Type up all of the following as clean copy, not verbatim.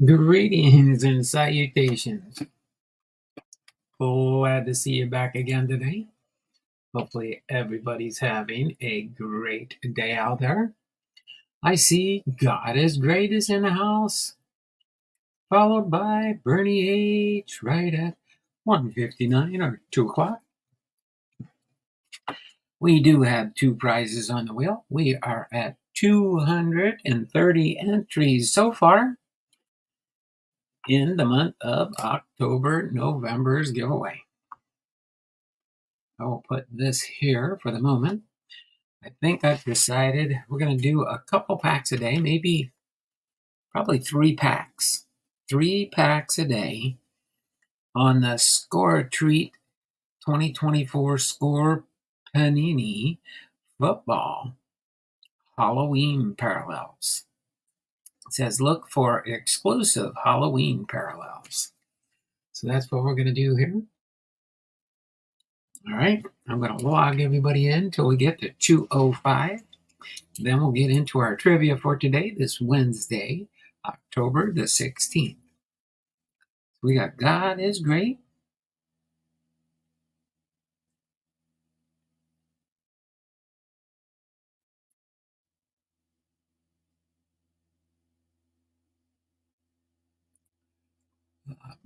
Greetings and salutations. Glad to see you back again today. Hopefully everybody's having a great day out there. I see God is Great is in the house, followed by Bernie H right at 1:59 or 2 o'clock. We do have two prizes on the wheel. We are at 230 entries so far in the month of October, November's giveaway. I will put this here for the moment. I think I've decided we're going to do a couple packs a day, probably 3 packs. 3 packs a day on the Score Treat 2024 Score Panini Football Halloween Parallels. It says look for exclusive Halloween parallels. So that's what we're going to do here. All right, I'm going to log everybody in until we get to 2:05. Then we'll get into our trivia for today, this Wednesday, October the 16th. We got God is Great.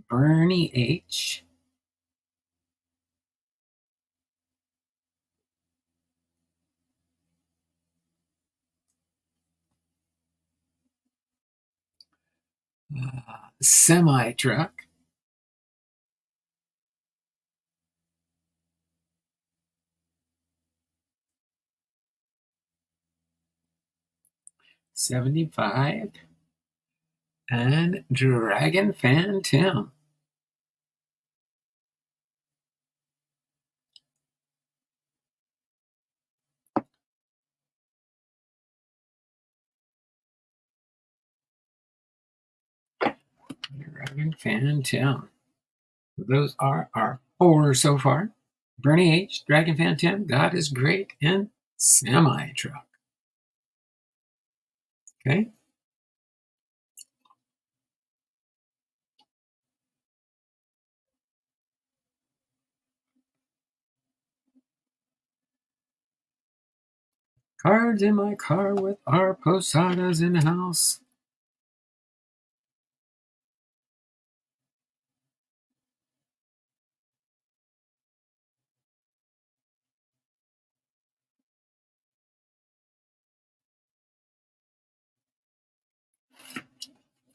Bernie H. Semi-truck. $75. And Dragon Fan Tim. Dragon Fan Tim. Those are our 4 so far. Bernie H., Dragon Fan Tim, God is Great, and Semi-truck. Okay. Cards in my car with our posadas in the house.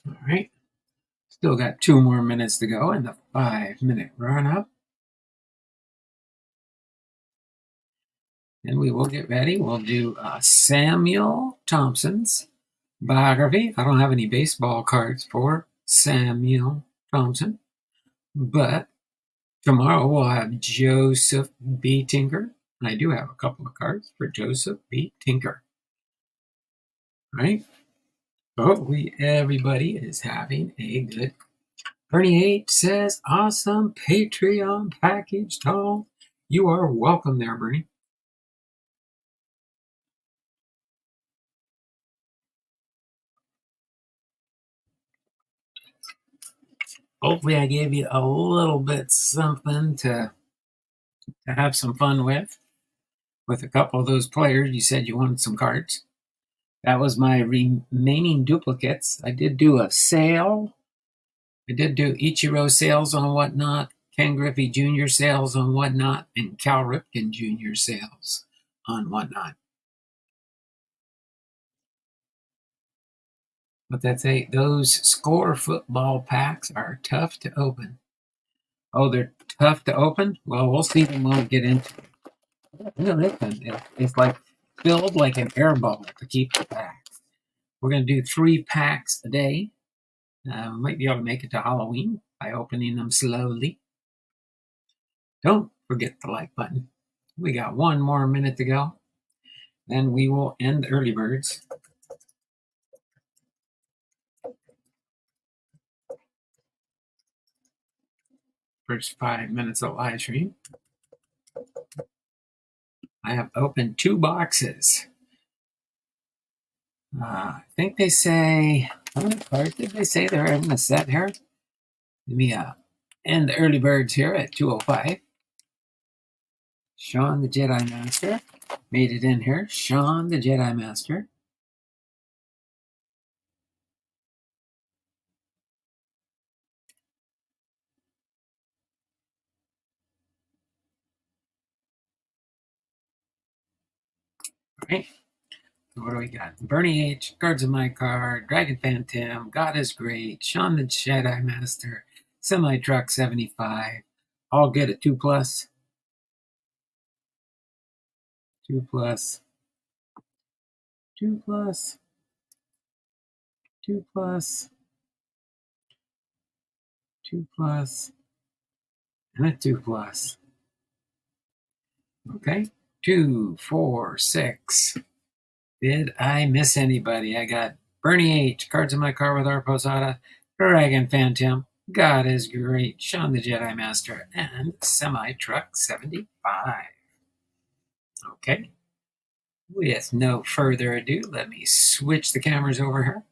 All right. Still got 2 more minutes to go in the 5-minute run-up. And we will get ready. We'll do Samuel Thompson's biography. I don't have any baseball cards for Samuel Thompson, but tomorrow we'll have Joseph B. Tinker. I do have a couple of cards for Joseph B. Tinker. All right? Hopefully everybody is having a good. Bernie 8 says, awesome Patreon package, Tom. You are welcome there, Bernie. Hopefully I gave you a little bit something to have some fun with a couple of those players. You said you wanted some cards. That was my remaining duplicates. I did do a sale. I did do Ichiro sales on Whatnot, Ken Griffey Jr. sales on Whatnot, and Cal Ripken Jr. sales on Whatnot. But those Score football packs are tough to open. Oh, they're tough to open? Well, we'll see them when we get into it. It's like filled like an air bubble to keep the packs. We're going to do 3 packs a day. Might be able to make it to Halloween by opening them slowly. Don't forget the like button. We got 1 more minute to go. Then we will end the early birds. First 5 minutes of live stream. I have opened 2 boxes. I think they say How many cards did they say they're having a set here? Let me end the early birds here at 2:05. Sean the Jedi Master made it in here. Sean the Jedi Master. All right. So what do we got? Bernie H, Cards of My Card, Dragon Phantom, God is Great, Sean the Jedi Master, Semi Truck 75. All good at 2 plus. 2 plus. 2 plus. 2 plus. 2 plus. And a 2 plus. Okay. 2, 4, 6. Did I miss anybody? I got Bernie H, Cards in My Car with R. Posada, Dragon Phantom, God is Great, Sean the Jedi Master, and Semi Truck 75. Okay. With no further ado, let me switch the cameras over here.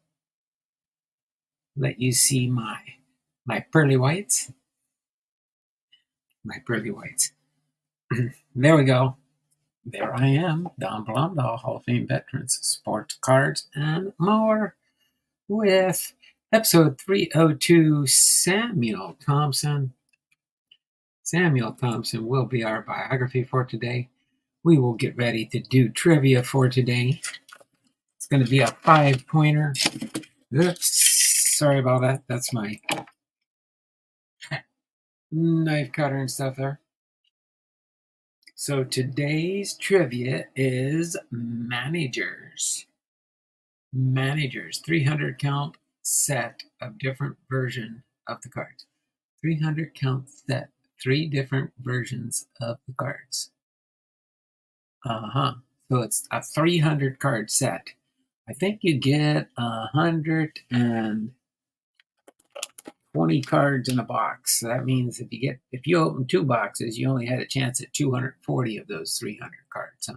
Let you see my pearly whites. My pearly whites. There we go. There I am, Don Blondal, Hall of Fame veterans, sports cards, and more, with episode 302, Samuel Thompson. Samuel Thompson will be our biography for today. We will get ready to do trivia for today. It's going to be a 5-pointer. Oops, sorry about that. That's my knife cutter and stuff there. So today's trivia is managers. Managers, 300 count set of different version of the cards. 300 count set, 3 different versions of the cards. So it's a 300 card set. I think you get 120 cards in a box. So that means if you open 2 boxes, you only had a chance at 240 of those 300 cards.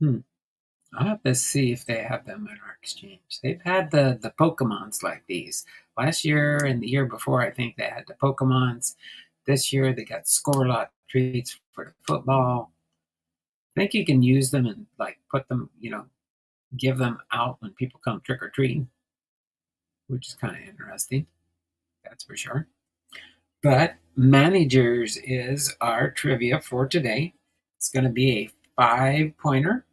I'll have to see if they have them in our exchange. They've had the Pokemons like these. Last year and the year before, I think they had the Pokemons. This year, they got score lot treats for the football. I think you can use them and put them, give them out when people come trick or treating, which is kind of interesting. That's for sure. But managers is our trivia for today. It's going to be a 5-pointer.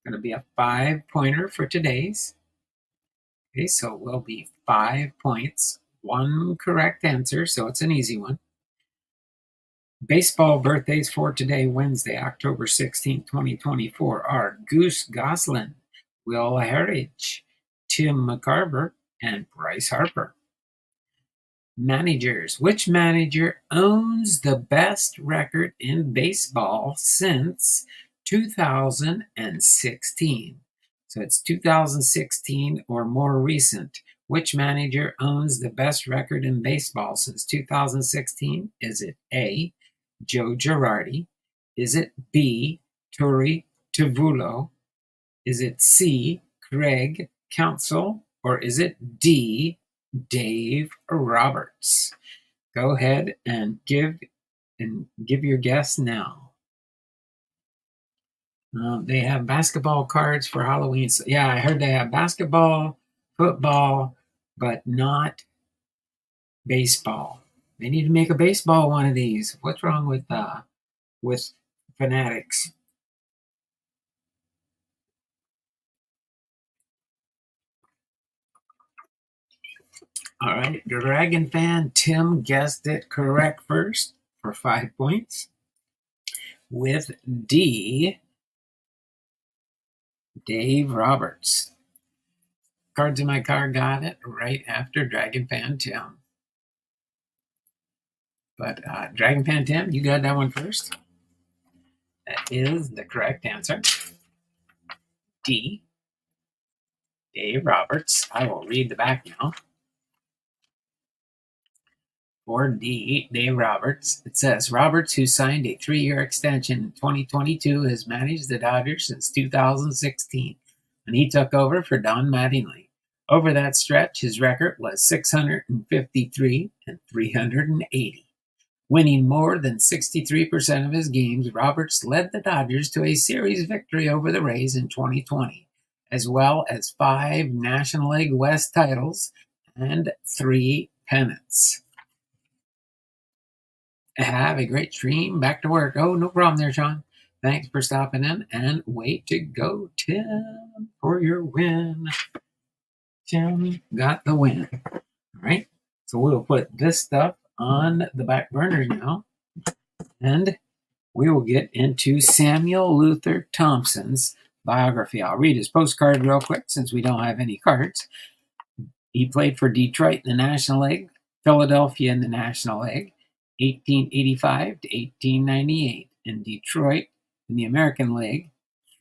Going to be a 5-pointer for today's. Okay, so it will be 5 points, 1 correct answer, so it's an easy one. Baseball birthdays for today, Wednesday, October 16, 2024, are Goose Goslin, Will Heritage, Tim McCarver, and Bryce Harper. Managers. Which manager owns the best record in baseball since 2016? So it's 2016 or more recent. Which manager owns the best record in baseball since 2016? Is it A, Joe Girardi? Is it B, Torey Tavulo? Is it C, Craig Counsell? Or is it D, Dave Roberts? Go ahead and give your guess now. They have basketball cards for Halloween. So, yeah, I heard they have basketball, football, but not baseball. They need to make a baseball one of these. What's wrong with Fanatics? All right, Dragon fan Tim guessed it correct first for 5 points. With D, Dave Roberts. Cards in My Car got it right after Dragon Fan Tim. But Dragon Fan Tim, you got that one first. That is the correct answer. D, Dave Roberts. I will read the back now. For D, Dave Roberts. It says, Roberts, who signed a 3-year extension in 2022, has managed the Dodgers since 2016, when he took over for Don Mattingly. Over that stretch, his record was 653 and 380. Winning more than 63% of his games, Roberts led the Dodgers to a series victory over the Rays in 2020, as well as 5 National League West titles and 3 pennants. Have a great stream. Back to work. Oh, no problem there, Sean. Thanks for stopping in, and way to go, Tim, for your win. Tim got the win. All right, so we'll put this stuff on the back burner now, and we will get into Samuel Luther Thompson's biography. I'll read his postcard real quick since we don't have any cards. He played for Detroit in the National League, Philadelphia in the National League, 1885 to 1898, in Detroit in the American League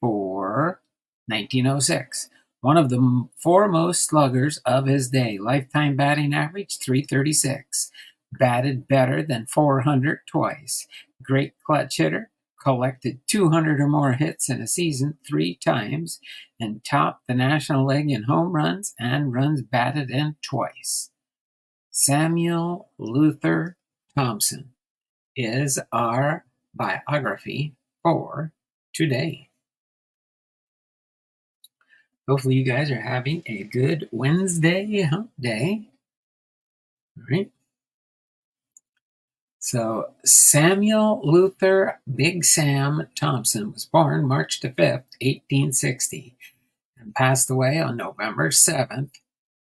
for 1906. One of the foremost sluggers of his day. Lifetime batting average 336. Batted better than 400 twice. Great clutch hitter. Collected 200 or more hits in a season 3 times, and topped the National League in home runs and runs batted in twice. Samuel Luther Thompson is our biography for today. Hopefully you guys are having a good Wednesday hump day. All right. So Samuel Luther Big Sam Thompson was born March the 5th, 1860, and passed away on November 7th,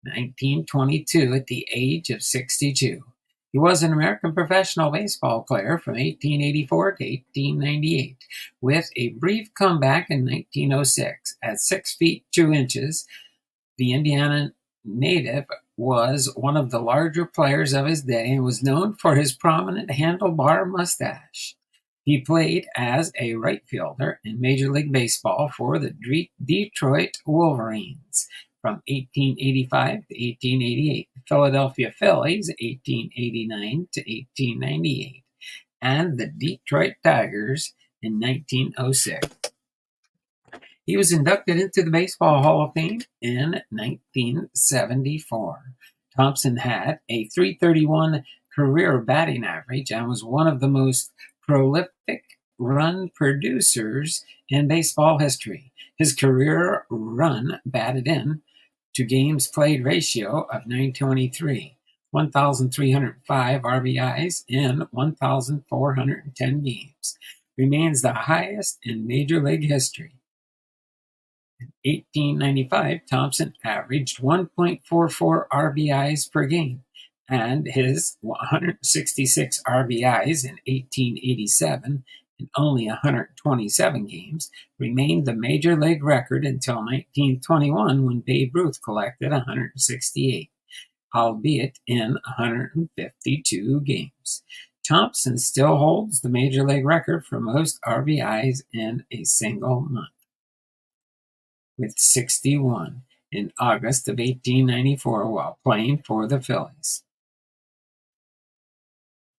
1922, at the age of 62. He was an American professional baseball player from 1884 to 1898, with a brief comeback in 1906. At 6 feet 2 inches, the Indiana native was one of the larger players of his day and was known for his prominent handlebar mustache. He played as a right fielder in Major League Baseball for the Detroit Wolverines from 1885 to 1888, the Philadelphia Phillies 1889 to 1898, and the Detroit Tigers in 1906. He was inducted into the Baseball Hall of Fame in 1974. Thompson had a .331 career batting average and was one of the most prolific run producers in baseball history. His career run batted in to games played ratio of 923, 1,305 RBIs in 1,410 games, remains the highest in Major League history. In 1895, Thompson averaged 1.44 RBIs per game, and his 166 RBIs in 1887 in only 127 games remained the Major League record until 1921, when Babe Ruth collected 168, albeit in 152 games. Thompson still holds the Major League record for most RBIs in a single month, with 61 in August of 1894 while playing for the Phillies.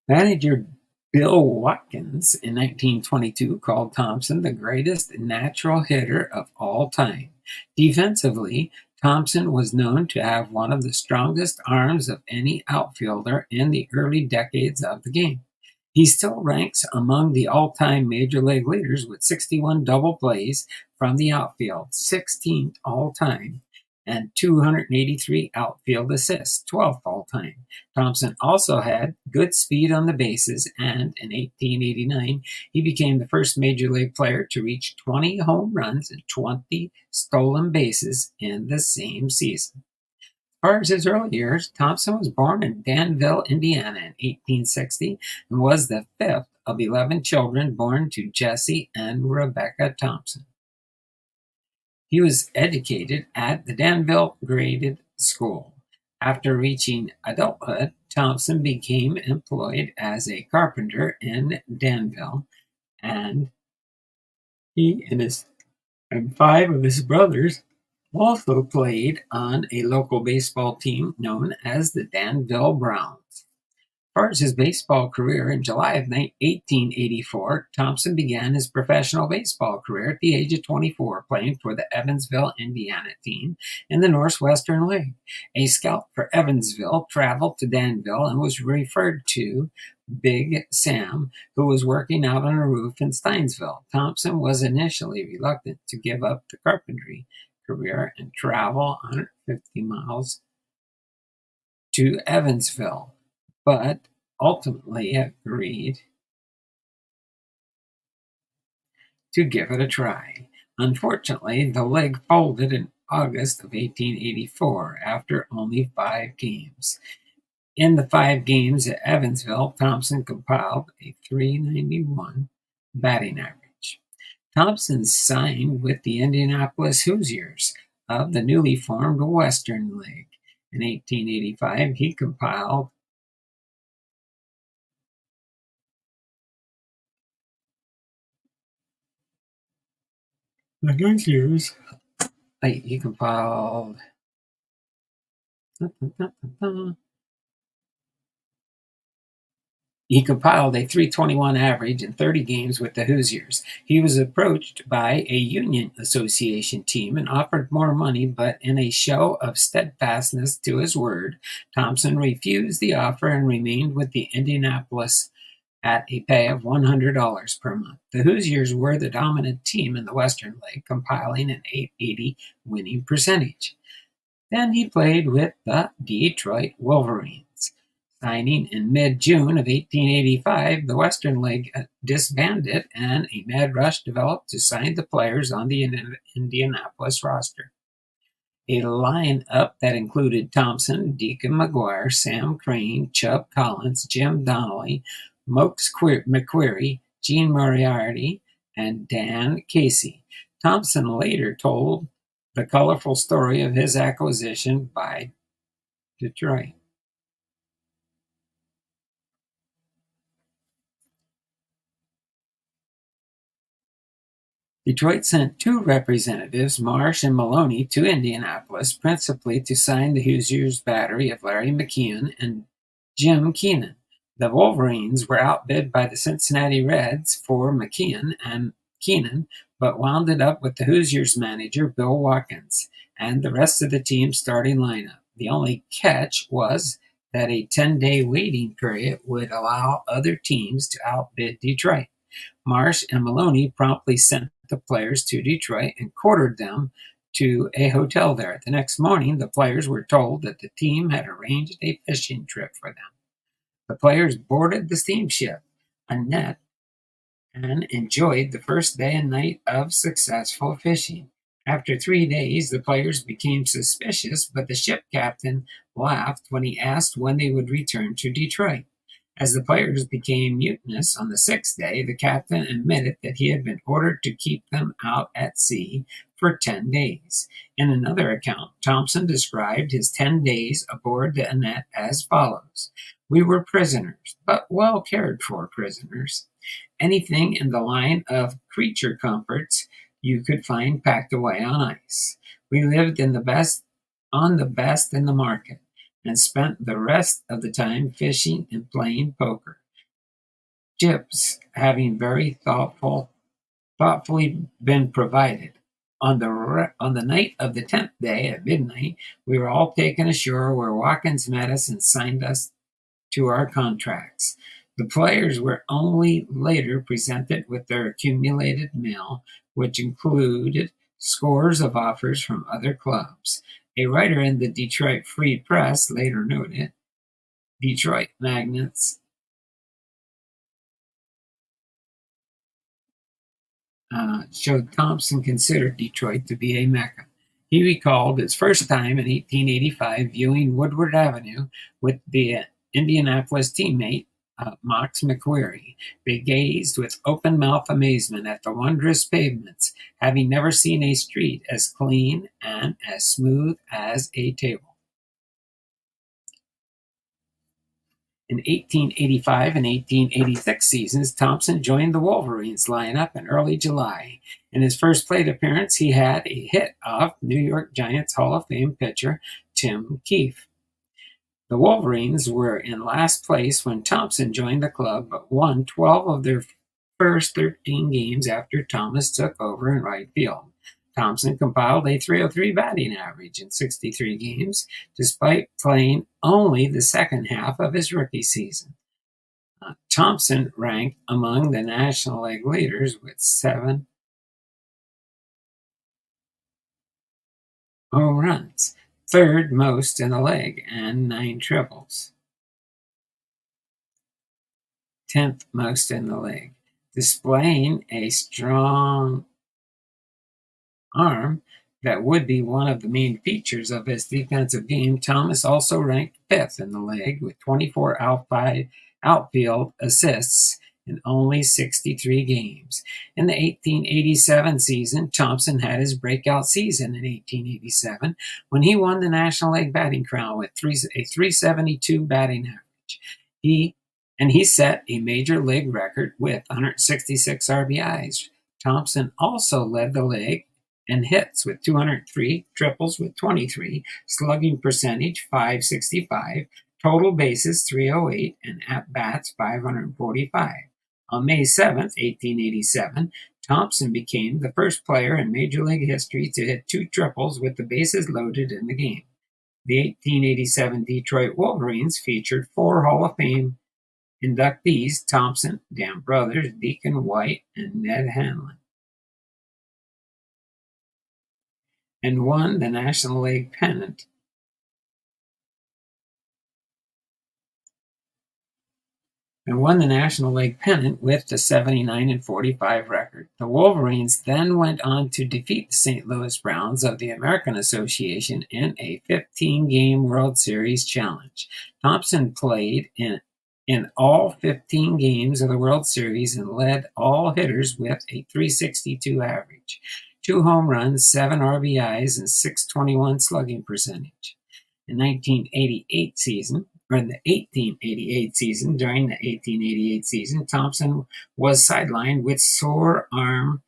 Manager Bill Watkins in 1922 called Thompson the greatest natural hitter of all time. Defensively, Thompson was known to have one of the strongest arms of any outfielder in the early decades of the game. He still ranks among the all-time Major League leaders with 61 double plays from the outfield, 16th all-time, and 283 outfield assists, 12th all-time. Thompson also had good speed on the bases, and in 1889, he became the first Major League player to reach 20 home runs and 20 stolen bases in the same season. As far as his early years, Thompson was born in Danville, Indiana in 1860 and was the 5th of 11 children born to Jesse and Rebecca Thompson. He was educated at the Danville Graded School. After reaching adulthood, Thompson became employed as a carpenter in Danville, and he and 5 of his brothers also played on a local baseball team known as the Danville Browns. far as his baseball career, in July of 1884, Thompson began his professional baseball career at the age of 24, playing for the Evansville, Indiana team in the Northwestern League. A scout for Evansville traveled to Danville and was referred to Big Sam, who was working out on a roof in Steinsville. Thompson was initially reluctant to give up the carpentry career and travel 150 miles to Evansville, but ultimately agreed to give it a try. Unfortunately, the league folded in August of 1884 after only 5 games. In the 5 games at Evansville, Thompson compiled a .391 batting average. Thompson signed with the Indianapolis Hoosiers of the newly formed Western League. In 1885, he compiled the Hoosiers. He compiled He compiled a .321 average in 30 games with the Hoosiers. He was approached by a Union Association team and offered more money, but in a show of steadfastness to his word, Thompson refused the offer and remained with the Indianapolis at a pay of $100 per month. The Hoosiers were the dominant team in the Western League, compiling an .880 winning percentage. Then he played with the Detroit Wolverines. Signing in mid-June of 1885, the Western League disbanded and a mad rush developed to sign the players on the Indianapolis roster. A lineup that included Thompson, Deacon McGuire, Sam Crane, Chub Collins, Jim Donnelly, Mokes McQuarrie, Gene Moriarty, and Dan Casey. Thompson later told the colorful story of his acquisition by Detroit. Detroit sent 2 representatives, Marsh and Maloney, to Indianapolis, principally to sign the Hoosiers' battery of Larry McKeon and Jim Keenan. The Wolverines were outbid by the Cincinnati Reds for McKeon and Keenan, but wound up with the Hoosiers manager, Bill Watkins, and the rest of the team's starting lineup. The only catch was that a 10-day waiting period would allow other teams to outbid Detroit. Marsh and Maloney promptly sent the players to Detroit and quartered them to a hotel there. The next morning, the players were told that the team had arranged a fishing trip for them. The players boarded the steamship, Annette, and enjoyed the first day and night of successful fishing. After 3 days, the players became suspicious, but the ship captain laughed when he asked when they would return to Detroit. As the players became mutinous on the 6th day, the captain admitted that he had been ordered to keep them out at sea for 10 days. In another account, Thompson described his 10 days aboard the Annette as follows: "We were prisoners, but well cared for prisoners. Anything in the line of creature comforts you could find packed away on ice. We lived on the best in the market, and spent the rest of the time fishing and playing poker. Chips having very thoughtfully been provided. On the night of the 10th day at midnight, we were all taken ashore, where Watkins met us and signed us to our contracts. The players were only later presented with their accumulated mail, which included scores of offers from other clubs." A writer in the Detroit Free Press later noted, "Detroit magnates showed Thompson considered Detroit to be a mecca." He recalled his first time in 1885 viewing Woodward Avenue with the Indianapolis teammate, Mox McQuarrie. They gazed with open-mouthed amazement at the wondrous pavements, having never seen a street as clean and as smooth as a table. In 1885 and 1886 seasons, Thompson joined the Wolverines lineup in early July. In his first plate appearance, he had a hit off New York Giants Hall of Fame pitcher Tim Keefe. The Wolverines were in last place when Thompson joined the club, but won 12 of their first 13 games after Thomas took over in right field. Thompson compiled a 303 batting average in 63 games, despite playing only the second half of his rookie season. Thompson ranked among the National League leaders with 7 home runs, third most in the league, and 9 triples, 10th most in the league. Displaying a strong arm that would be one of the main features of his defensive game, Thomas also ranked 5th in the league with 24 outfield assists in only 63 games. In the 1887 season, Thompson had his breakout season in 1887 when he won the National League batting crown with a 372 batting average. He set a major league record with 166 RBIs. Thompson also led the league in hits with 203, triples with 23, slugging percentage 565, total bases 308, and at-bats 545. On May 7, 1887, Thompson became the first player in Major League history to hit 2 triples with the bases loaded in the game. The 1887 Detroit Wolverines featured 4 Hall of Fame inductees: Thompson, Dan Brothers, Deacon White, and Ned Hanlon, and won the National League pennant with the 79-45 record. The Wolverines then went on to defeat the St. Louis Browns of the American Association in a 15-game World Series challenge. Thompson played in all 15 games of the World Series and led all hitters with a 362 average, 2 home runs, 7 RBIs, and 621 slugging percentage. In the 1888 season, Thompson was sidelined with a sore arm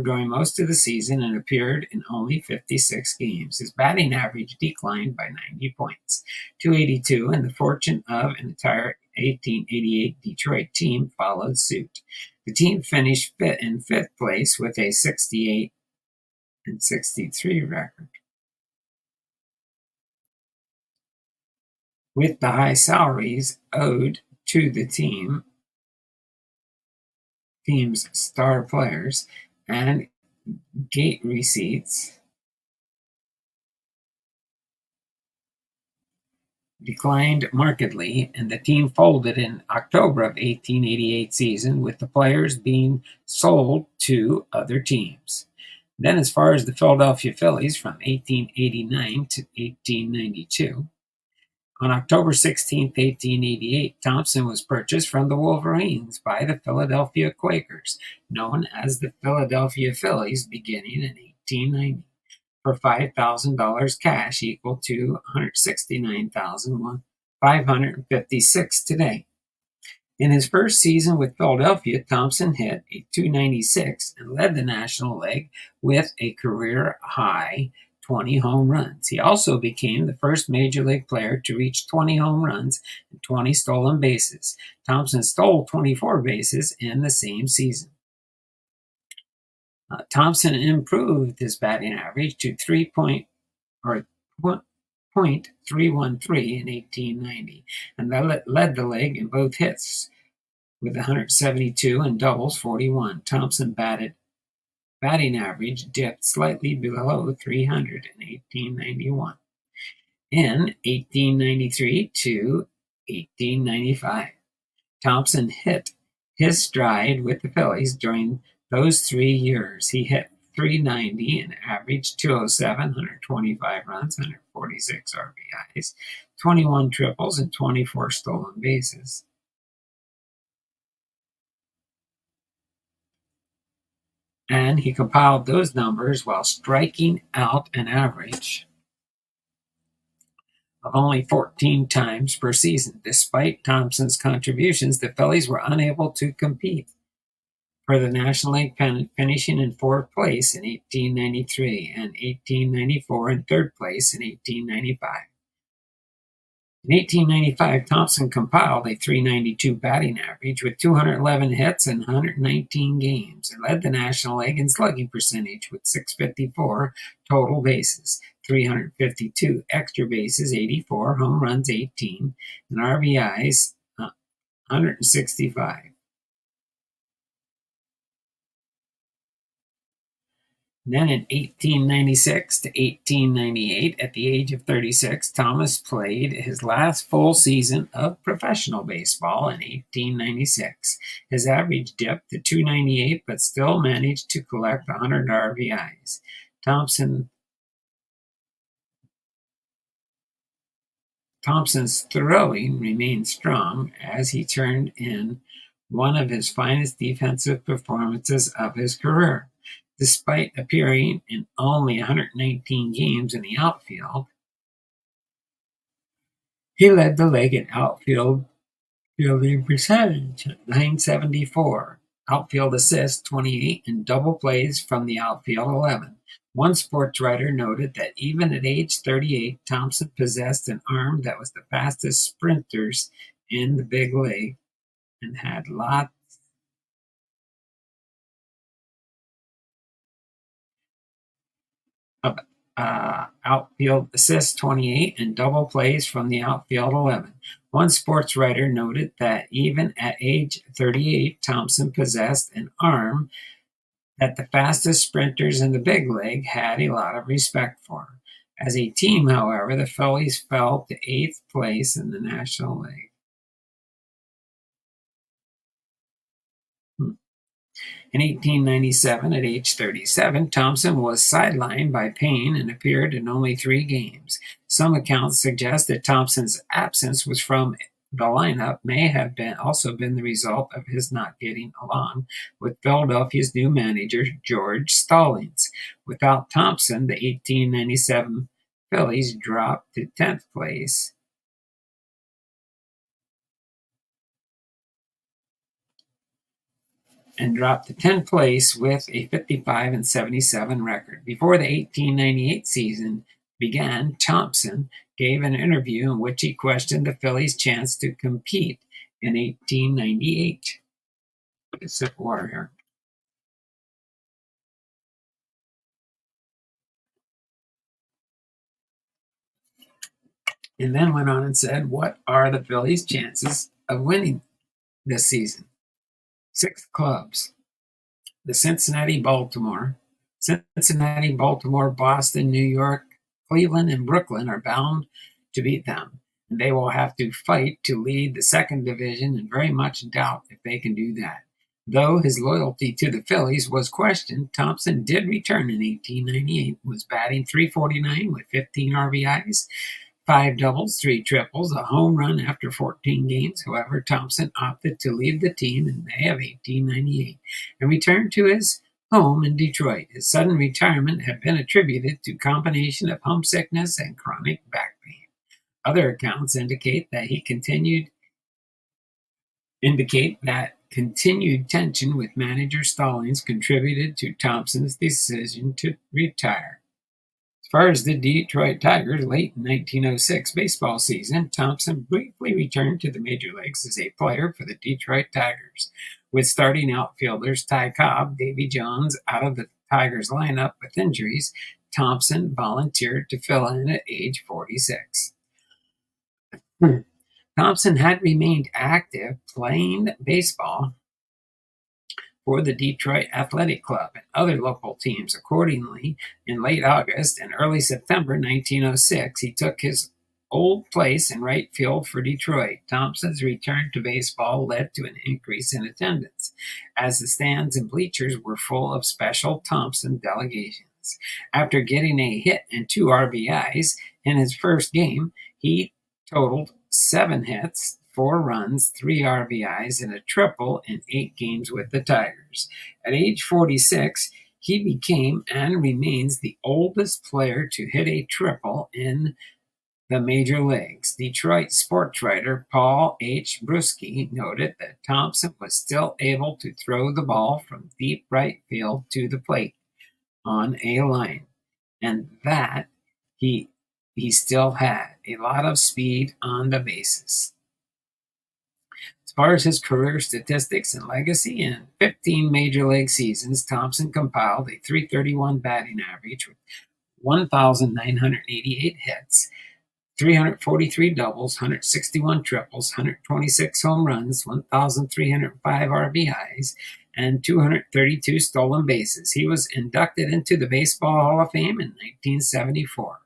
during most of the season and appeared in only 56 games. His batting average declined by 90 points, 282, and the fortune of an entire 1888 Detroit team followed suit. The team finished in 5th place with a 68-63 record. With the high salaries owed to the team's star players and gate receipts declined markedly, and the team folded in October of 1888 season, with the players being sold to other teams. Then, as far as the Philadelphia Phillies from 1889 to 1892, on October 16, 1888, Thompson was purchased from the Wolverines by the Philadelphia Quakers, known as the Philadelphia Phillies, beginning in 1890, for $5,000 cash, equal to $169,556 today. In his first season with Philadelphia, Thompson hit a .296 and led the National League with a career-high 20 home runs. He also became the first Major League player to reach 20 home runs and 20 stolen bases. Thompson stole 24 bases in the same season. Thompson improved his batting average to .313 in 1890 and led the league in both hits with 172 and doubles 41. Thompson batting average dipped slightly below 300 in 1891. In 1893 to 1895, Thompson hit his stride with the Phillies. During those 3 years, he hit .390 and averaged .207, 125 runs, 146 RBIs, 21 triples, and 24 stolen bases. And he compiled those numbers while striking out an average of only 14 times per season. Despite Thompson's contributions, the Phillies were unable to compete for the National League pennant, finishing in 4th place in 1893 and 1894 and 3rd place in 1895. In 1895, Thompson compiled a .392 batting average with 211 hits in 119 games and led the National League in slugging percentage with 654 total bases, 352 extra bases, 84 home runs, 18, and RBIs, 165. Then in 1896 to 1898, at the age of 36, Thomas played his last full season of professional baseball in 1896. His average dipped to 298, but still managed to collect 100 RBIs. Thompson's throwing remained strong as he turned in one of his finest defensive performances of his career. Despite appearing in only 119 games in the outfield, he led the league in outfield fielding percentage at .974, outfield assists 28, and double plays from the outfield 11. One sports writer noted that even at age 38, Thompson possessed an arm that was the fastest sprinters in the big league and had lots of outfield assists 28 and double plays from the outfield 11. One sports writer noted that even at age 38, Thompson possessed an arm that the fastest sprinters in the big league had a lot of respect for. As a team, however, the Phillies fell to 8th place in the National League. In 1897, at age 37, Thompson was sidelined by pain and appeared in only 3 games. Some accounts suggest that Thompson's absence was from the lineup may have also been the result of his not getting along with Philadelphia's new manager, George Stallings. Without Thompson, the 1897 Phillies dropped to 10th place. And dropped to 10th place with a 55-77 record. Before the 1898 season began, Thompson gave an interview in which he questioned the Phillies' chance to compete in 1898. Get a sip of water here. And then went on and said, what are the Phillies' chances of winning this season? 6 clubs. The Cincinnati, Baltimore, Boston, New York, Cleveland, and Brooklyn are bound to beat them, and they will have to fight to lead the second division and very much doubt if they can do that. Though his loyalty to the Phillies was questioned, Thompson did return in 1898, was batting .349 with 15 RBIs, 5 doubles, 3 triples, a home run after 14 games. However, Thompson opted to leave the team in May of 1898 and returned to his home in Detroit. His sudden retirement had been attributed to a combination of homesickness and chronic back pain. Other accounts indicate that continued tension with manager Stallings contributed to Thompson's decision to retire. As far as the Detroit Tigers' late 1906 baseball season, Thompson briefly returned to the major leagues as a player for the Detroit Tigers. With starting outfielders Ty Cobb, Davy Jones out of the Tigers lineup with injuries, Thompson volunteered to fill in at age 46. Thompson had remained active playing baseball for the Detroit Athletic Club and other local teams. Accordingly, in late August and early September 1906, he took his old place in right field for Detroit. Thompson's return to baseball led to an increase in attendance, as the stands and bleachers were full of special Thompson delegations. After getting a hit and 2 RBIs in his first game, he totaled 7 hits, 4 runs, 3 RBIs, and a triple in 8 games with the Tigers. At age 46, he became and remains the oldest player to hit a triple in the major leagues. Detroit sports writer Paul H. Bruschi noted that Thompson was still able to throw the ball from deep right field to the plate on a line, and that he he still had a lot of speed on the bases. As far as his career statistics and legacy, in 15 major league seasons, Thompson compiled a .331 batting average with 1,988 hits, 343 doubles, 161 triples, 126 home runs, 1,305 RBIs, and 232 stolen bases. He was inducted into the Baseball Hall of Fame in 1974.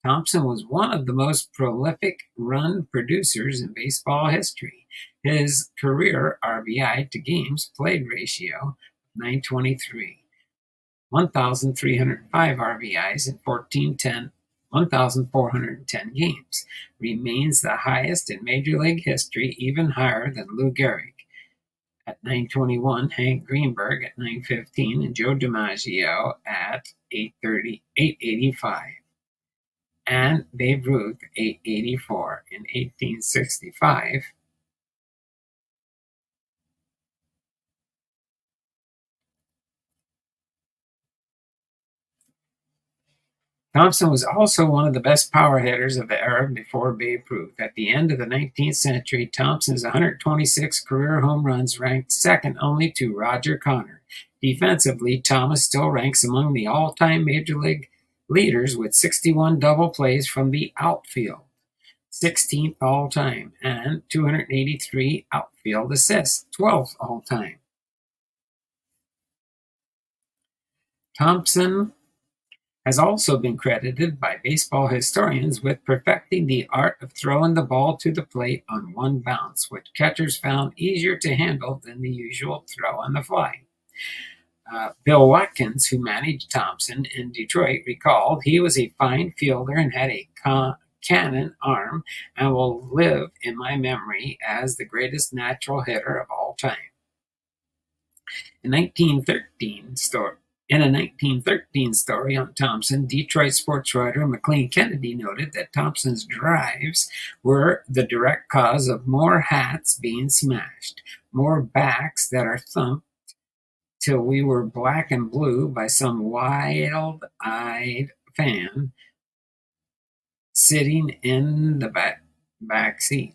Thompson was one of the most prolific run producers in baseball history. His career RBI to games played ratio, 923. 1,305 RBIs in 1,410 games, remains the highest in Major League history, even higher than Lou Gehrig at 921, Hank Greenberg at 915, and Joe DiMaggio at 885, and Babe Ruth 884 in 1865. Thompson was also one of the best power hitters of the era before Babe Ruth. At the end of the 19th century, Thompson's 126 career home runs ranked second only to Roger Connor. Defensively, Thomas still ranks among the all-time Major League leaders with 61 double plays from the outfield, 16th all-time, and 283 outfield assists, 12th all-time. Thompson has also been credited by baseball historians with perfecting the art of throwing the ball to the plate on one bounce, which catchers found easier to handle than the usual throw on the fly. Bill Watkins, who managed Thompson in Detroit, recalled he was a fine fielder and had a cannon arm and will live in my memory as the greatest natural hitter of all time. In 1913 story. In a 1913 story on Thompson, Detroit sports writer McLean Kennedy noted that Thompson's drives were the direct cause of more hats being smashed, more backs that are thumped till we were black and blue by some wild-eyed fan sitting in the back seat.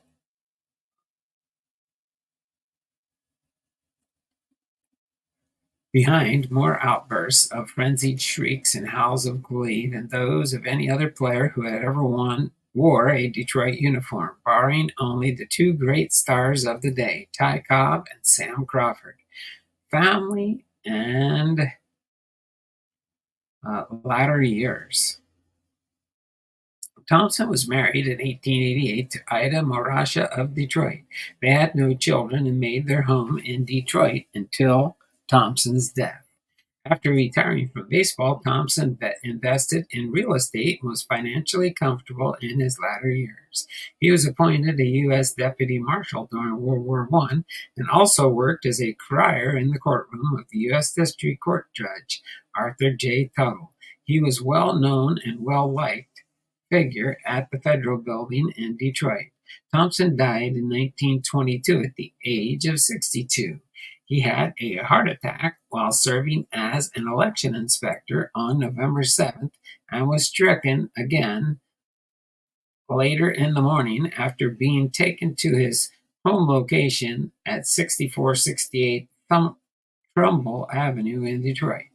Behind, more outbursts of frenzied shrieks and howls of glee than those of any other player who had ever wore a Detroit uniform, barring only the two great stars of the day, Ty Cobb and Sam Crawford. Family and latter years. Thompson was married in 1888 to Ida Morasha of Detroit. They had no children and made their home in Detroit until Thompson's death. After retiring from baseball, Thompson invested in real estate and was financially comfortable in his latter years. He was appointed a U.S. Deputy Marshal during World War I and also worked as a crier in the courtroom of the U.S. District Court Judge Arthur J. Tuttle. He was well known and well liked figure at the Federal Building in Detroit. Thompson died in 1922 at the age of 62. He had a heart attack while serving as an election inspector on November 7th and was stricken again later in the morning after being taken to his home location at 6468 Trumbull Avenue in Detroit.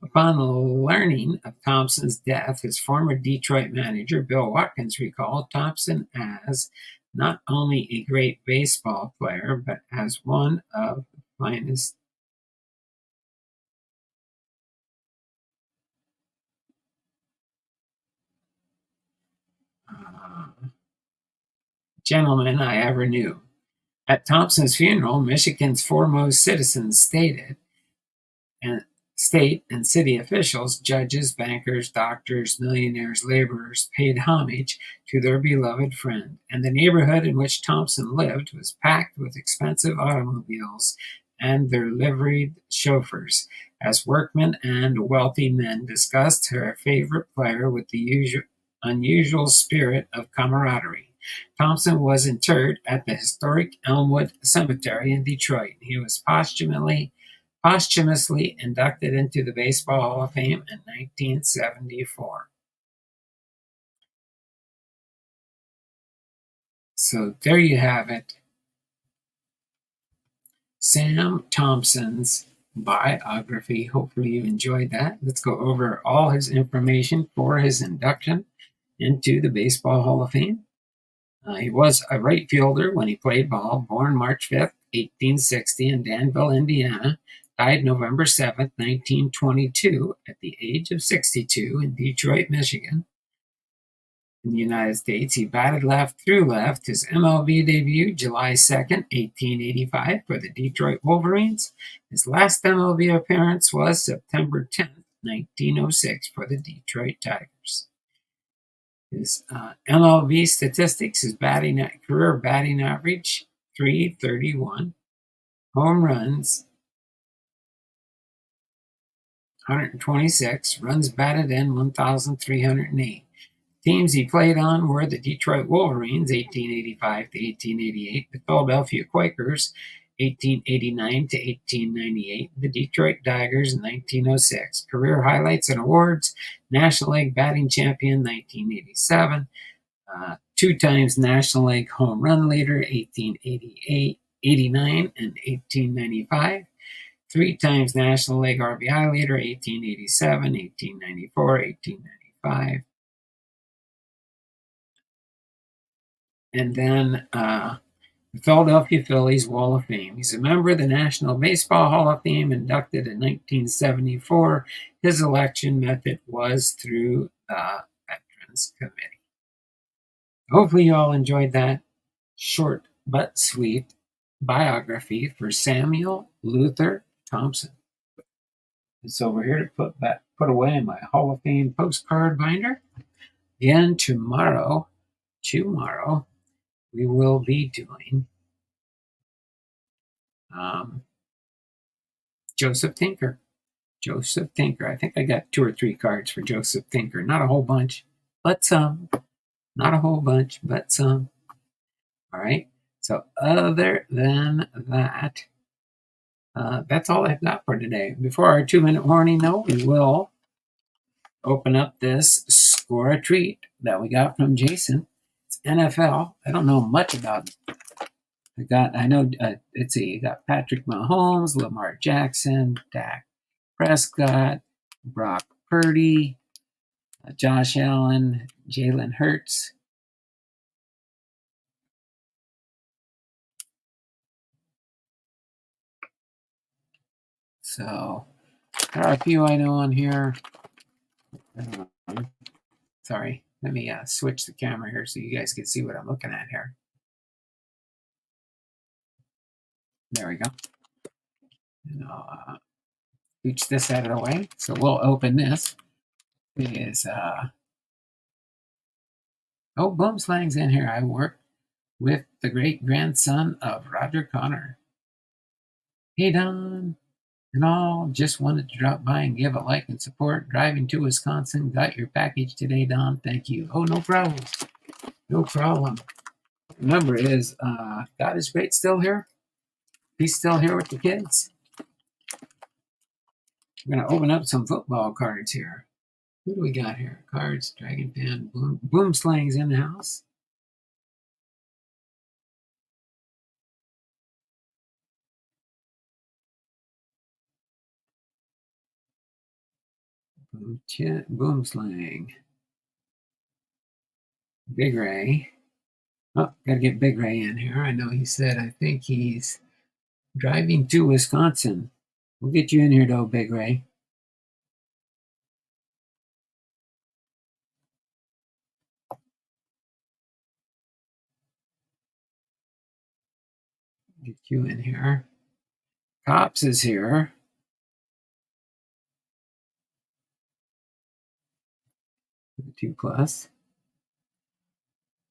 Upon learning of Thompson's death, his former Detroit manager, Bill Watkins, recalled Thompson as not only a great baseball player, but as one of the finest gentlemen I ever knew. At Thompson's funeral, Michigan's foremost citizens state and city officials, judges, bankers, doctors, millionaires, laborers paid homage to their beloved friend, and the neighborhood in which Thompson lived was packed with expensive automobiles and their liveried chauffeurs, as workmen and wealthy men discussed her favorite player with the unusual spirit of camaraderie. Thompson was interred at the historic Elmwood Cemetery in Detroit. He was posthumously inducted into the Baseball Hall of Fame in 1974. So there you have it. Sam Thompson's biography. Hopefully you enjoyed that. Let's go over all his information for his induction into the Baseball Hall of Fame. He was a right fielder when he played ball, born March 5th, 1860 in Danville, Indiana, died November 7th, 1922 at the age of 62 in Detroit, Michigan. In the United States, he batted left through left. His MLB debut, July 2nd, 1885 for the Detroit Wolverines. His last MLB appearance was September 10th, 1906 for the Detroit Tigers. His MLB statistics, his career batting average, 331. Home runs, 126. Runs batted in, 1,308. Teams he played on were the Detroit Wolverines, 1885 to 1888, the Philadelphia Quakers, 1889 to 1898, the Detroit Tigers, 1906. Career highlights and awards: National League batting champion, 1987. 2 times National League home run leader, 1888, 89, and 1895. 3 times National League RBI leader, 1887, 1894, 1895. And then the Philadelphia Phillies Wall of Fame. He's a member of the National Baseball Hall of Fame, inducted in 1974. His election method was through the Veterans Committee. Hopefully you all enjoyed that short but sweet biography for Samuel Luther Thompson. It's over here to put away in my Hall of Fame postcard binder. Again, tomorrow, we will be doing Joseph Tinker. Joseph Tinker. I think I got 2 or 3 cards for Joseph Tinker. Not a whole bunch, but some. Not a whole bunch, but some. All right. So other than that, that's all I've got for today. Before our 2-minute warning, though, we will open up this Score a Treat that we got from Jason. It's NFL. I don't know much about it. Let's see, you got Patrick Mahomes, Lamar Jackson, Dak Prescott, Brock Purdy, Josh Allen, Jalen Hurts. So there are a few I know on here. Sorry, let me switch the camera here so you guys can see what I'm looking at here. There we go. And I'll reach this out of the way. So we'll open this. It is, Boomslang's in here. I work with the great-grandson of Roger Connor. Hey, Don and all, just wanted to drop by and give a like and support. Driving to Wisconsin. Got your package today, Don. Thank you. Oh, no problem. No problem. The number is, God is great still here. He's still here with the kids. We're going to open up some football cards here. What do we got here? Cards, Dragon Fan, Boomslang's in the house. Boomslang. Big Ray. Oh, gotta get Big Ray in here. I know he said, I think he's driving to Wisconsin. We'll get you in here though, Big Ray. Get you in here. Cops is here. The 2+.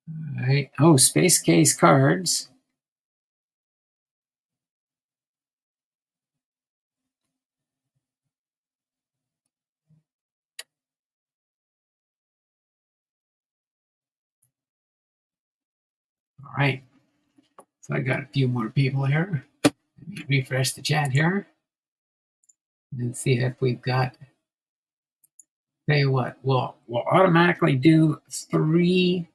All right. Oh, Space Case cards. All right. So I got a few more people here. Let me refresh the chat here and see if we've got. Tell you what, we'll automatically do 3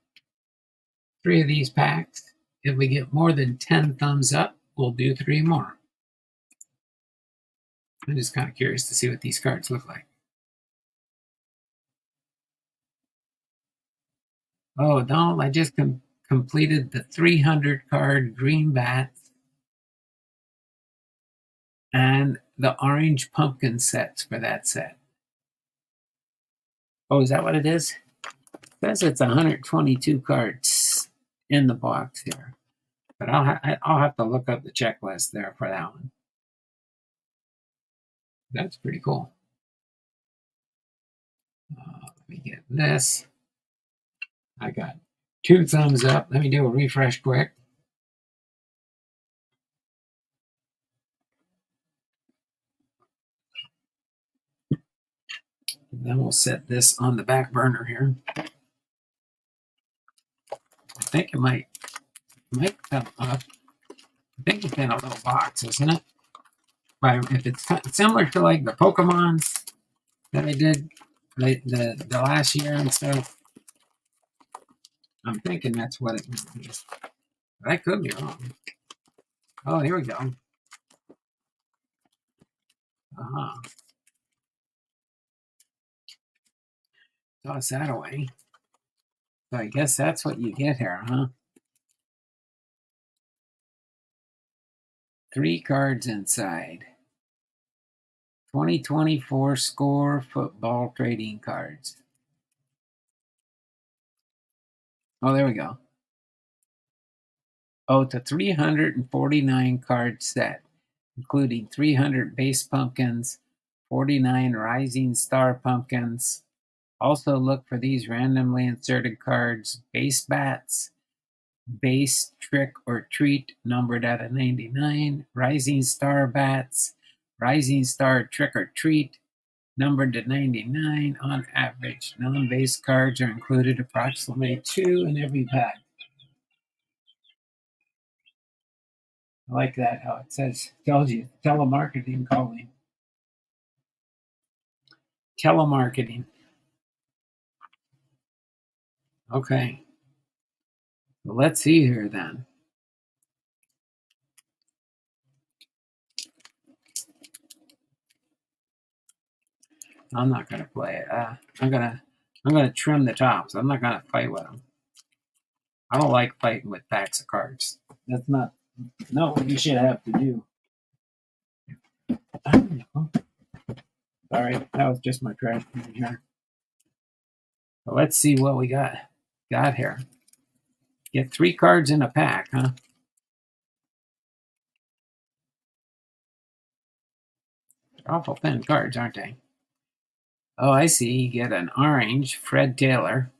3 of these packs. If we get more than 10 thumbs up, we'll do 3 more. I'm just kind of curious to see what these cards look like. Oh, no, I just completed the 300 card green bats and the orange pumpkin sets for that set. Oh, is that what it is? It says it's 122 cards in the box here. But I'll have to look up the checklist there for that one. That's pretty cool. Let me get this. I got 2 thumbs up. Let me do a refresh quick. And then we'll set this on the back burner here. I think it might come up. I think it's in a little box, isn't it? But if it's similar to like the Pokemons that I did the last year and stuff, I'm thinking that's what it is. But I could be wrong. Oh, here we go. Toss that away. So I guess that's what you get here, huh? 3 cards inside. 2024 score football trading cards. Oh, there we go. Oh, it's a 349 card set, including 300 base pumpkins, 49 rising star pumpkins. Also look for these randomly inserted cards: base bats, base trick or treat numbered at a 99, rising star bats, rising star trick or treat numbered to 99 on average. Non-base cards are included, approximately 2 in every pack. I like that, how it tells you telemarketing calling. Telemarketing. Okay. Well, let's see here then. I'm not gonna play it. I'm gonna trim the tops. I'm not gonna fight with them. I don't like fighting with packs of cards. That's not what you should have to do. All right, that was just my trash can here. So let's see what we got here. Get 3 cards in a pack, huh? They're awful thin cards, aren't they? Oh, I see. You get an orange Fred Taylor.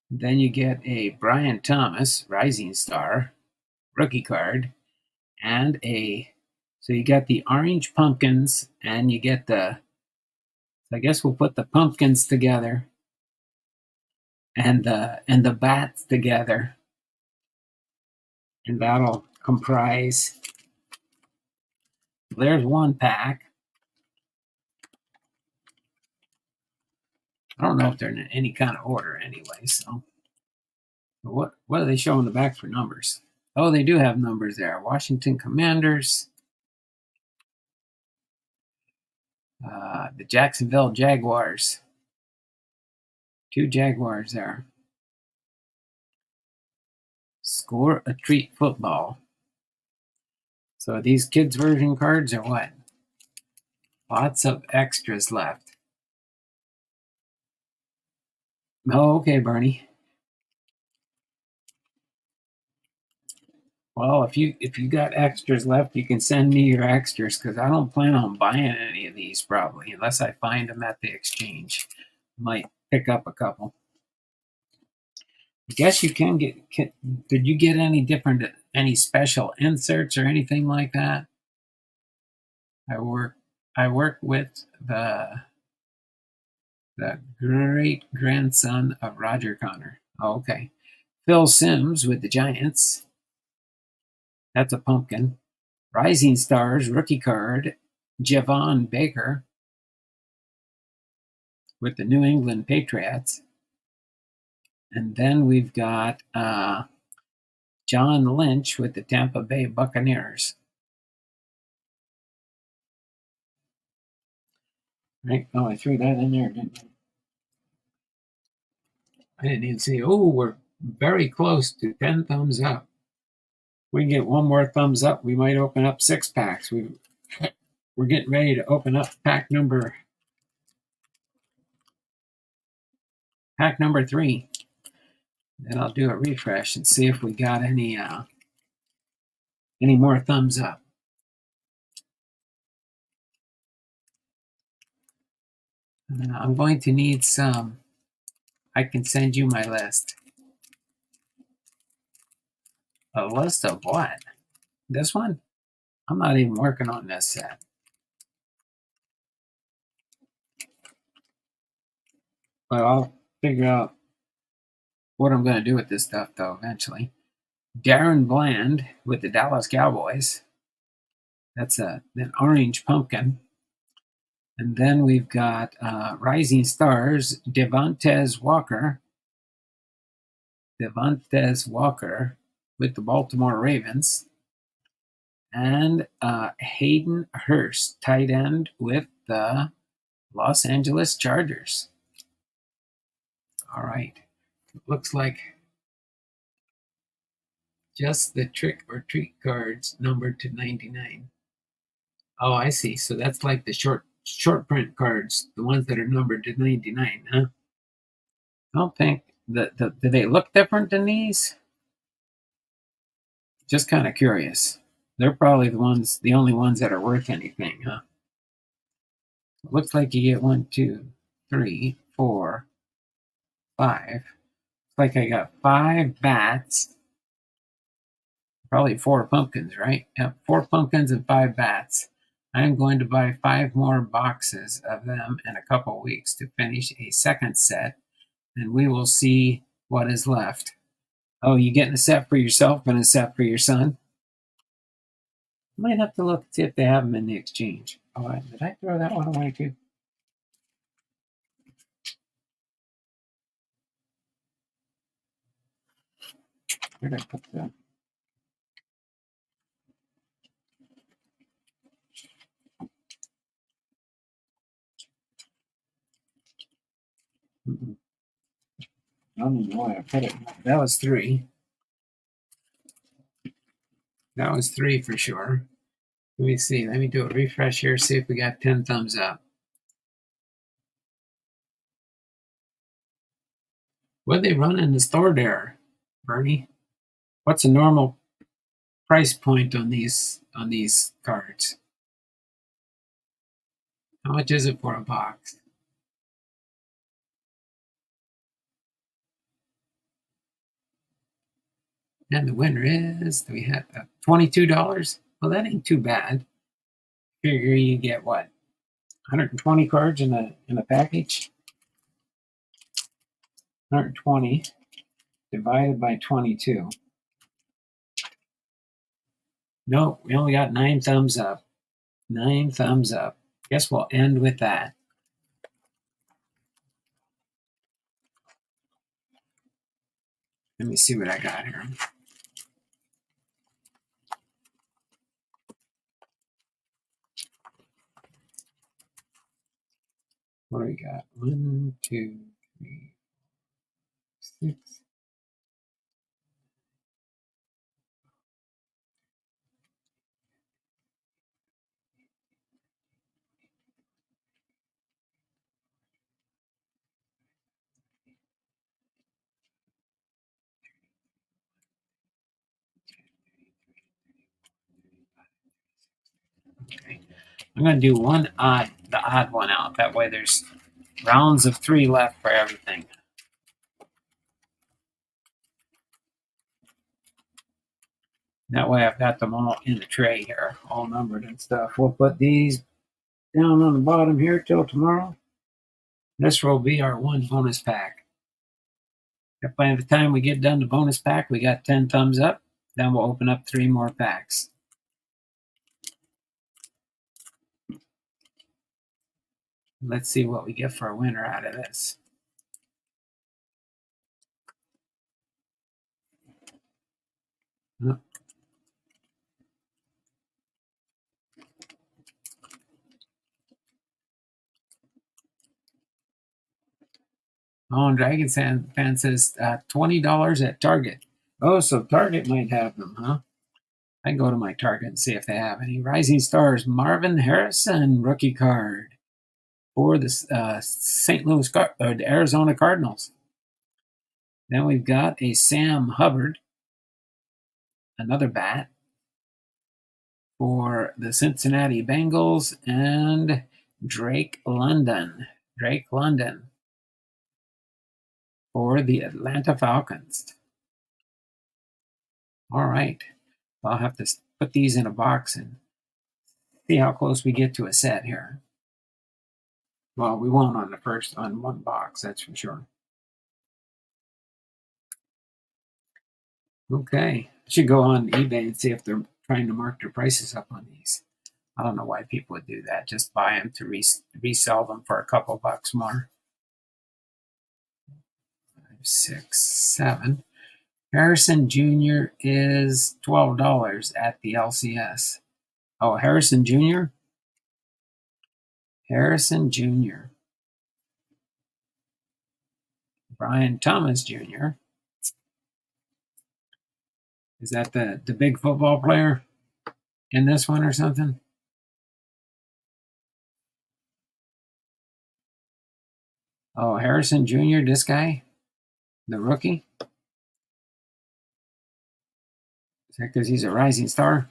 Then you get a Brian Thomas Rising Star rookie card, and so you got the orange pumpkins, and you get I guess we'll put the pumpkins together and the bats together, and that'll comprise. There's one pack. I don't know if they're in any kind of order anyway, so what are they showing the back for numbers? Oh, they do have numbers there. Washington Commanders, the Jacksonville Jaguars. 2 Jaguars there. Score a treat football. So these kids version cards are what? Lots of extras left. Oh, okay, Bernie. Well, if you got extras left, you can send me your extras, because I don't plan on buying any of these probably unless I find them at the exchange. Might pick up a couple. I guess you can get. Did you get any special inserts or anything like that? I work with the great grandson of Roger Connor. Oh, okay. Phil Simms with the Giants. That's a pumpkin. Rising Stars rookie card Javon Baker with the New England Patriots. And then we've got John Lynch with the Tampa Bay Buccaneers. Right? Oh, I threw that in there, didn't I? I didn't even see. Oh, we're very close to 10 thumbs up. We can get one more thumbs up. We might open up 6 packs. We're getting ready to open up pack number 3. Then I'll do a refresh and see if we got any more thumbs up. I'm going to need some. I can send you my list. A list of what? This one? I'm not even working on this set. But I'll figure out what I'm going to do with this stuff, though, eventually. Darren Bland with the Dallas Cowboys. That's an orange pumpkin. And then we've got Rising Stars, Devontae Walker with the Baltimore Ravens. And Hayden Hurst, tight end with the Los Angeles Chargers. All right. It looks like just the trick or treat cards numbered to 99. Oh, I see. So that's like the short print cards, the ones that are numbered to 99, huh? I don't think that do they look different than these? Just kind of curious. They're probably the only ones that are worth anything, huh? It looks like you get 1, 2, 3, 4, 5. Looks like I got 5 bats. Probably 4 pumpkins, right? Yep, 4 pumpkins and 5 bats. I'm going to buy 5 more boxes of them in a couple weeks to finish a second set, and we will see what is left. Oh, you getting a set for yourself and a set for your son? Might have to look and see if they have them in the exchange. Oh, did I throw that one away too? Where did I put that? I don't even know why I put it. That was 3. That was 3 for sure. Let me see. Let me do a refresh here, see if we got 10 thumbs up. What they run in the store there, Bernie? What's a normal price point on these cards? How much is it for a box? And the winner is, we had $22. Well, that ain't too bad. Figure you get what, 120 cards in a package. 120 divided by 22. Nope, we only got 9 thumbs up. 9 thumbs up. Guess we'll end with that. Let me see what I got here. What do we got? 1, 2, 3, 6. Okay. I'm going to do the odd one out. That way there's rounds of 3 left for everything. That way I've got them all in the tray here, all numbered and stuff. We'll put these down on the bottom here till tomorrow. This will be our 1 bonus pack. If by the time we get done the bonus pack, we got 10 thumbs up, then we'll open up 3 more packs. Let's see what we get for a winner out of this. Oh, and Dragon Fan says $20 at Target. Oh, so Target might have them, huh? I can go to my Target and see if they have any. Rising Stars, Marvin Harrison, rookie card for the the Arizona Cardinals. Then we've got a Sam Hubbard, another bat for the Cincinnati Bengals, and Drake London. Drake London for the Atlanta Falcons. All right. I'll have to put these in a box and see how close we get to a set here. Well, we won't on one box, that's for sure. Okay. I should go on eBay and see if they're trying to mark their prices up on these. I don't know why people would do that. Just buy them to resell them for a couple bucks more. 5, 6, 7. Harrison Jr. is $12 at the LCS. Oh, Harrison Jr.? Harrison Jr. Brian Thomas Jr. Is that the big football player in this one or something? Oh, Harrison Jr., this guy? The rookie? Is that because he's a rising star?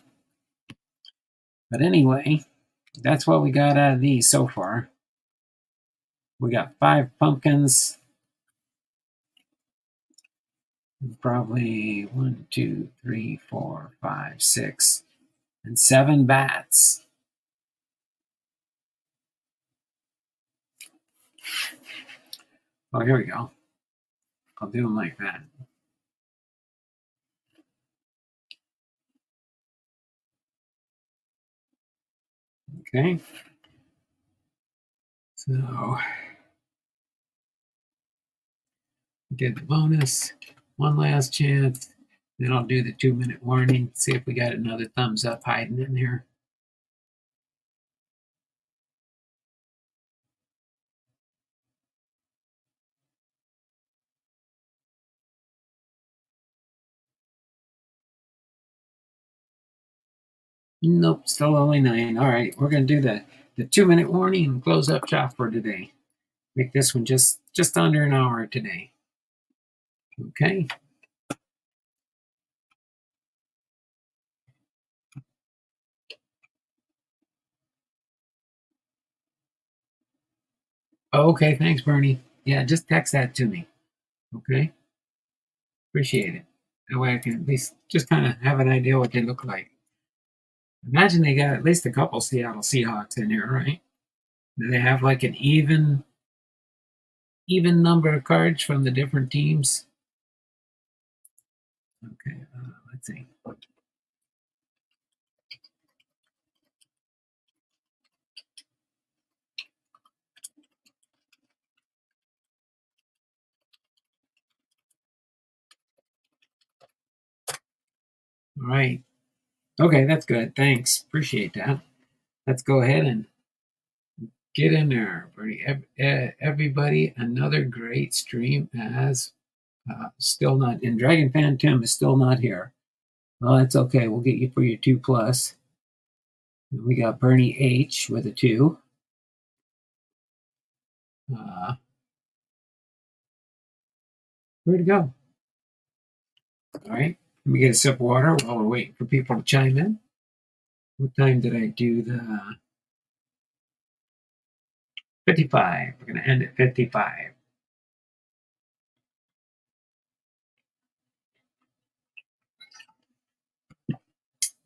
But anyway, that's what we got out of these so far. We got 5 pumpkins. Probably 1, 2, 3, 4, 5, 6, and 7 bats. Oh, here we go. I'll do them like that. Okay. So, get the bonus. One last chance. Then I'll do the 2-minute warning. See if we got another thumbs up hiding in here. Nope, still only 9. All right, we're going to do the 2-minute warning and close up shop for today. Make this one just under an hour today. Okay. Okay, thanks, Bernie. Yeah, just text that to me. Okay. Appreciate it. That way I can at least just kind of have an idea what they look like. Imagine they got at least a couple Seattle Seahawks in here, right? Do they have like an even number of cards from the different teams? Okay, let's see. All right. Okay, that's good. Thanks. Appreciate that. Let's go ahead and get in there, Bernie. Everybody, another great stream as still not in. Dragon Fan Tim is still not here. Well, that's okay. We'll get you for your 2 plus. We got Bernie H with a 2. Where'd it go? All right. Let me get a sip of water while we're waiting for people to chime in. What time did I do the 55? We're going to end at 55.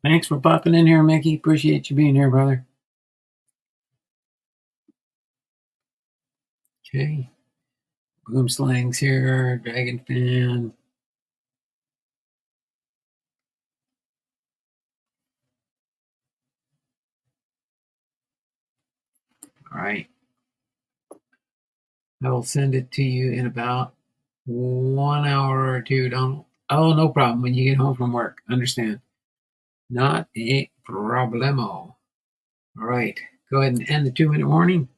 Thanks for popping in here, Mickey. Appreciate you being here, brother. Okay. Boom Slang's here. Dragon Fan. All right. I will send it to you in about 1 hour or two. Don't. Oh, no problem. When you get home from work, understand. Not a problemo. All right. Go ahead and end the 2-minute warning.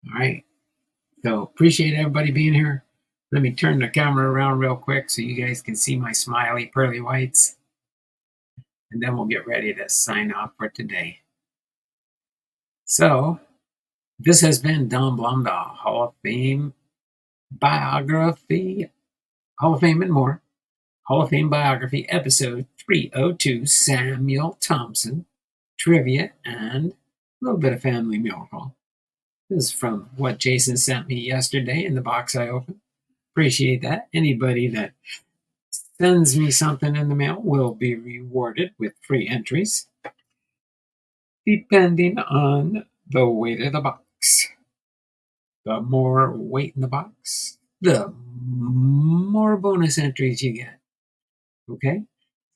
All right. So appreciate everybody being here. Let me turn the camera around real quick so you guys can see my smiley pearly whites. And then we'll get ready to sign off for today. So this has been Don Blumdahl, Hall of Fame biography, Hall of Fame and more. Hall of Fame biography, episode 302, Samuel Thompson, trivia, and a little bit of family miracle. This is from what Jason sent me yesterday in the box I opened. Appreciate that. Anybody that sends me something in the mail will be rewarded with free entries, depending on the weight of the box. The more weight in the box, the more bonus entries you get. Okay?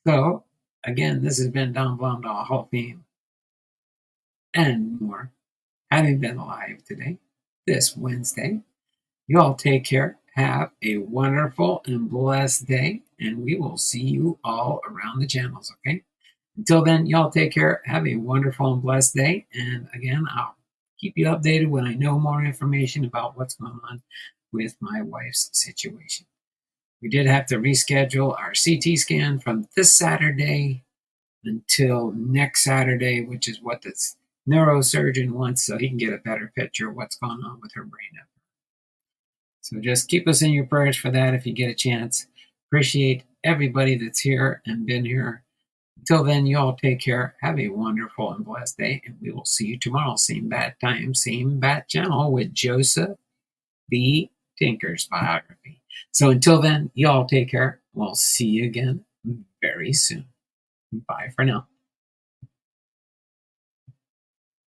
So, again, this has been Don Blumdahl, Hall of Fame, and more, having been live today, this Wednesday. You all take care. Have a wonderful and blessed day, and we will see you all around the channels, okay? Until then, y'all take care. Have a wonderful and blessed day. And again, I'll keep you updated when I know more information about what's going on with my wife's situation. We did have to reschedule our CT scan from this Saturday until next Saturday, which is what the neurosurgeon wants, so he can get a better picture of what's going on with her brain. So just keep us in your prayers for that if you get a chance. Appreciate everybody that's here and been here. Until then, you all take care. Have a wonderful and blessed day, and we will see you tomorrow. Same bat time, same bat channel with Joseph B. Tinker's biography. So until then, you all take care. We'll see you again very soon. Bye for now.